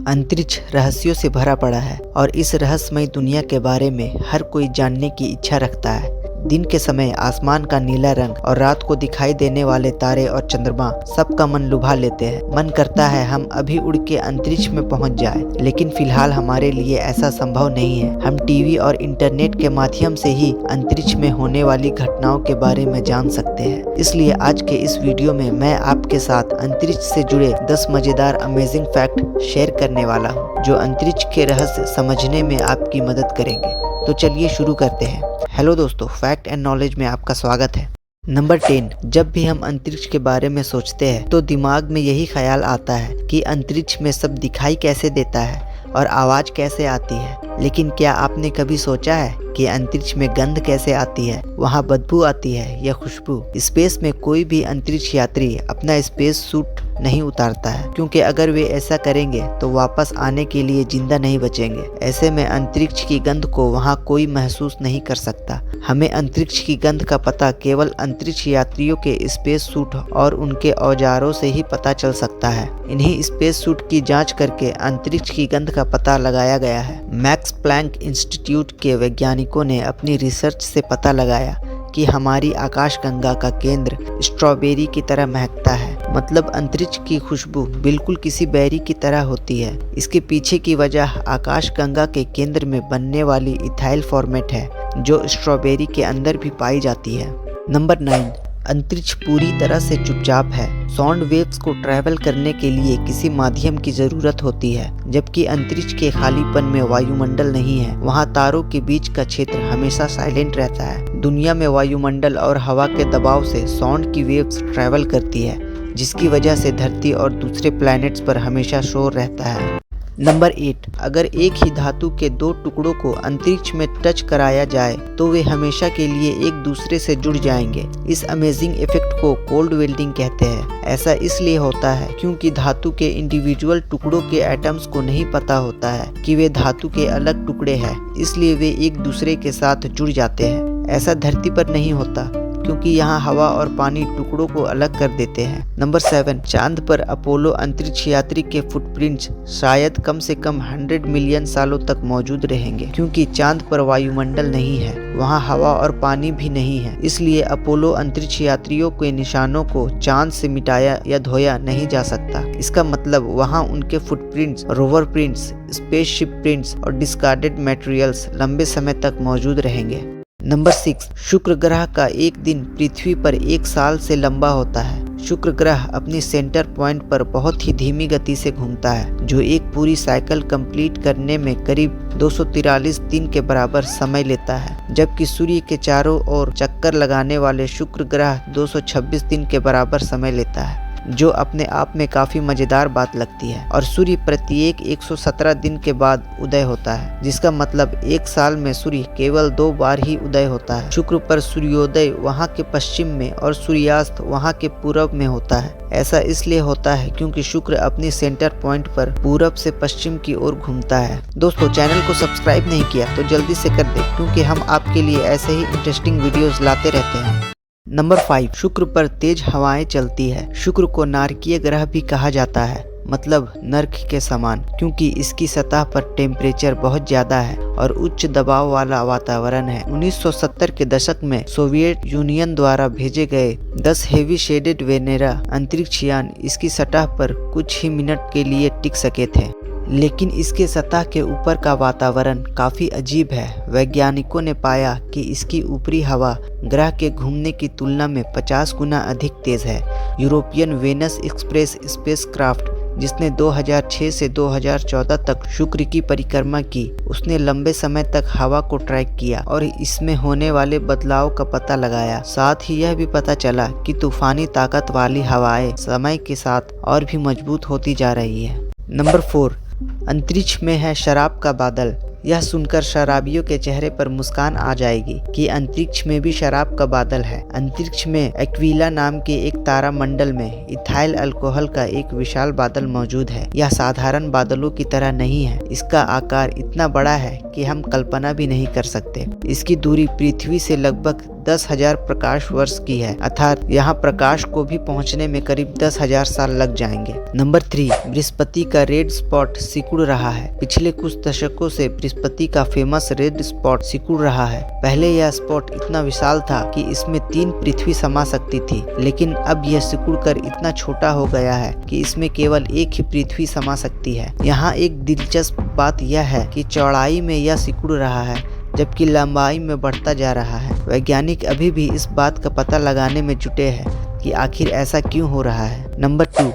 अंतरिक्ष रहस्यों से भरा पड़ा है और इस रहस्यमय दुनिया के बारे में हर कोई जानने की इच्छा रखता है। दिन के समय आसमान का नीला रंग और रात को दिखाई देने वाले तारे और चंद्रमा सबका मन लुभा लेते हैं। मन करता है हम अभी उड़ के अंतरिक्ष में पहुंच जाए, लेकिन फिलहाल हमारे लिए ऐसा संभव नहीं है। हम टीवी और इंटरनेट के माध्यम से ही अंतरिक्ष में होने वाली घटनाओं के बारे में जान सकते हैं। इसलिए आज के इस वीडियो में मैं आपके साथ अंतरिक्ष से जुड़े 10 मजेदार अमेजिंग फैक्ट शेयर करने वाला हूँ, जो अंतरिक्ष के रहस्य समझने में आपकी मदद करेंगे। तो चलिए शुरू करते हैं। हेलो दोस्तों, फैक्ट एंड नॉलेज में आपका स्वागत है। नंबर 10। जब भी हम अंतरिक्ष के बारे में सोचते हैं तो दिमाग में यही ख्याल आता है कि अंतरिक्ष में सब दिखाई कैसे देता है और आवाज़ कैसे आती है। लेकिन क्या आपने कभी सोचा है कि अंतरिक्ष में गंध कैसे आती है, वहाँ बदबू आती है या खुशबू? स्पेस में कोई भी अंतरिक्ष यात्री अपना स्पेस सूट नहीं उतारता है, क्योंकि अगर वे ऐसा करेंगे तो वापस आने के लिए जिंदा नहीं बचेंगे। ऐसे में अंतरिक्ष की गंध को वहाँ कोई महसूस नहीं कर सकता। हमें अंतरिक्ष की गंध का पता केवल अंतरिक्ष यात्रियों के स्पेस सूट और उनके औजारों से ही पता चल सकता है। इन्हीं स्पेस सूट की जांच करके अंतरिक्ष की गंध का पता लगाया गया है। मैक्स प्लैंक इंस्टीट्यूट के वैज्ञानिकों ने अपनी रिसर्च से पता लगाया कि हमारी आकाशगंगा का केंद्र स्ट्रॉबेरी की तरह महकता है। मतलब अंतरिक्ष की खुशबू बिल्कुल किसी बेरी की तरह होती है। इसके पीछे की वजह आकाशगंगा के केंद्र में बनने वाली इथाइल फॉर्मेट है, जो स्ट्रॉबेरी के अंदर भी पाई जाती है। नंबर 9। अंतरिक्ष पूरी तरह से चुपचाप है। साउंड वेव्स को ट्रैवल करने के लिए किसी माध्यम की जरूरत होती है, जबकि अंतरिक्ष के खालीपन में वायुमंडल नहीं है। वहाँ तारों के बीच का क्षेत्र हमेशा साइलेंट रहता है। दुनिया में वायुमंडल और हवा के दबाव से साउंड की वेव्स ट्रैवल करती है, जिसकी वजह से धरती और दूसरे प्लैनेट्स पर हमेशा शोर रहता है। नंबर 8। अगर एक ही धातु के 2 टुकड़ों को अंतरिक्ष में टच कराया जाए तो वे हमेशा के लिए एक दूसरे से जुड़ जाएंगे। इस अमेजिंग इफेक्ट को कोल्ड वेल्डिंग कहते हैं। ऐसा इसलिए होता है क्योंकि धातु के इंडिविजुअल टुकड़ों के एटम्स को नहीं पता होता है कि वे धातु के अलग टुकड़े हैं, इसलिए वे एक दूसरे के साथ जुड़ जाते हैं। ऐसा धरती पर नहीं होता, क्योंकि यहाँ हवा और पानी टुकड़ों को अलग कर देते हैं। नंबर 7। चांद पर अपोलो अंतरिक्ष यात्री के फुटप्रिंट्स शायद कम से कम 100 मिलियन सालों तक मौजूद रहेंगे, क्योंकि चांद पर वायुमंडल नहीं है, वहाँ हवा और पानी भी नहीं है। इसलिए अपोलो अंतरिक्ष यात्रियों के निशानों को चांद से मिटाया या धोया नहीं जा सकता। इसका मतलब वहाँ उनके footprints, rover prints, spaceship prints और डिस्कार्डेड मटेरियल्स लंबे समय तक मौजूद रहेंगे। नंबर 6। शुक्र ग्रह का एक दिन पृथ्वी पर 1 साल से लंबा होता है। शुक्र ग्रह अपनी सेंटर पॉइंट पर बहुत ही धीमी गति से घूमता है, जो एक पूरी साइकिल कंप्लीट करने में करीब 243 दिन के बराबर समय लेता है, जबकि सूर्य के चारों ओर चक्कर लगाने वाले शुक्र ग्रह 226 दिन के बराबर समय लेता है, जो अपने आप में काफी मजेदार बात लगती है। और सूर्य प्रत्येक 117 दिन के बाद उदय होता है, जिसका मतलब 1 साल में सूर्य केवल 2 बार ही उदय होता है। शुक्र पर सूर्योदय वहाँ के पश्चिम में और सूर्यास्त वहाँ के पूरब में होता है। ऐसा इसलिए होता है क्योंकि शुक्र अपनी सेंटर पॉइंट पर पूरब से पश्चिम की ओर घूमता है। दोस्तों, चैनल को सब्सक्राइब नहीं किया तो जल्दी से कर दे, क्योंकि हम आपके लिए ऐसे ही इंटरेस्टिंग वीडियोस लाते रहते हैं। नंबर 5। शुक्र पर तेज हवाएं चलती है। शुक्र को नारकीय ग्रह भी कहा जाता है, मतलब नर्क के समान, क्योंकि इसकी सतह पर टेम्परेचर बहुत ज्यादा है और उच्च दबाव वाला वातावरण है। 1970 के दशक में सोवियत यूनियन द्वारा भेजे गए 10 हेवी शेडेड वेनेरा अंतरिक्ष यान इसकी सतह पर कुछ ही मिनट के लिए टिक सके थे, लेकिन इसके सतह के ऊपर का वातावरण काफी अजीब है। वैज्ञानिकों ने पाया कि इसकी ऊपरी हवा ग्रह के घूमने की तुलना में 50 गुना अधिक तेज है। यूरोपियन वेनस एक्सप्रेस स्पेसक्राफ्ट, जिसने 2006 से 2014 तक शुक्र की परिक्रमा की, उसने लंबे समय तक हवा को ट्रैक किया और इसमें होने वाले बदलाव का पता लगाया। साथ ही यह भी पता चला कि तूफानी ताकत वाली हवाएं समय के साथ और भी मजबूत होती जा रही है। नंबर 4। अंतरिक्ष में है शराब का बादल। यह सुनकर शराबियों के चेहरे पर मुस्कान आ जाएगी कि अंतरिक्ष में भी शराब का बादल है। अंतरिक्ष में एक्विला नाम के एक तारा मंडल में इथाइल अल्कोहल का एक विशाल बादल मौजूद है। यह साधारण बादलों की तरह नहीं है। इसका आकार इतना बड़ा है कि हम कल्पना भी नहीं कर सकते। इसकी दूरी पृथ्वी से लगभग 10,000 प्रकाश वर्ष की है, अर्थात यहाँ प्रकाश को भी पहुँचने में करीब 10,000 साल लग जाएंगे। नंबर 3, बृहस्पति का रेड स्पॉट सिकुड़ रहा है। पिछले कुछ दशकों से बृहस्पति का फेमस रेड स्पॉट सिकुड़ रहा है। पहले यह स्पॉट इतना विशाल था कि इसमें 3 पृथ्वी समा सकती थी, लेकिन अब यह सिकुड़कर इतना छोटा हो गया है कि इसमें केवल एक ही पृथ्वी समा सकती है। यहाँ एक दिलचस्प बात यह है कि चौड़ाई में यह सिकुड़ रहा है जबकि लंबाई में बढ़ता जा रहा है। वैज्ञानिक अभी भी इस बात का पता लगाने में जुटे हैं कि आखिर ऐसा क्यों हो रहा है। नंबर 2,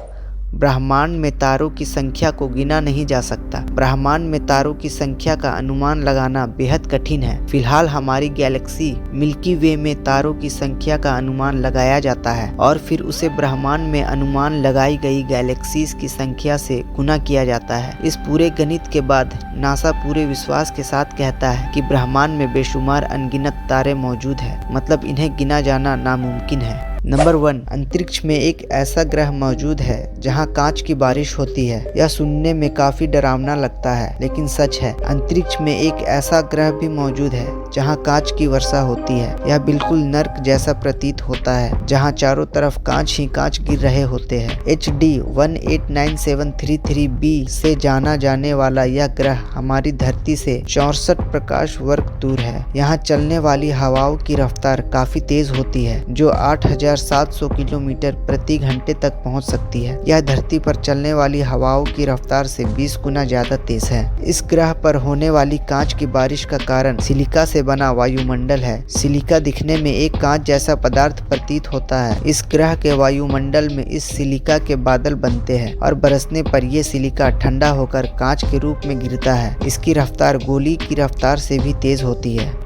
ब्रह्मांड में तारों की संख्या को गिना नहीं जा सकता। ब्रह्मांड में तारों की संख्या का अनुमान लगाना बेहद कठिन है। फिलहाल हमारी गैलेक्सी मिल्की वे में तारों की संख्या का अनुमान लगाया जाता है और फिर उसे ब्रह्मांड में अनुमान लगाई गई गैलेक्सीज की संख्या से गुना किया जाता है। इस पूरे गणित के बाद नासा पूरे विश्वास के साथ कहता है कि ब्रह्मांड में बेशुमार अनगिनत तारे मौजूद हैं, मतलब इन्हें गिना जाना नामुमकिन है। नंबर 1, अंतरिक्ष में एक ऐसा ग्रह मौजूद है जहां कांच की बारिश होती है। यह सुनने में काफी डरावना लगता है, लेकिन सच है। अंतरिक्ष में एक ऐसा ग्रह भी मौजूद है जहां कांच की वर्षा होती है। यह बिल्कुल नर्क जैसा प्रतीत होता है, जहां चारों तरफ कांच ही कांच गिर रहे होते हैं। HD 189733b से जाना जाने वाला यह ग्रह हमारी धरती से 64 प्रकाश वर्ष दूर है। यहाँ चलने वाली हवाओं की रफ्तार काफी तेज होती है, जो 8,700 किलोमीटर प्रति घंटे तक पहुंच सकती है। यह धरती पर चलने वाली हवाओं की रफ्तार से 20 गुना ज्यादा तेज है। इस ग्रह पर होने वाली कांच की बारिश का कारण सिलिका से बना वायुमंडल है। सिलिका दिखने में एक कांच जैसा पदार्थ प्रतीत होता है। इस ग्रह के वायुमंडल में इस सिलिका के बादल बनते हैं और बरसने पर यह सिलिका ठंडा होकर कांच के रूप में गिरता है। इसकी रफ्तार गोली की रफ्तार से भी तेज होती है।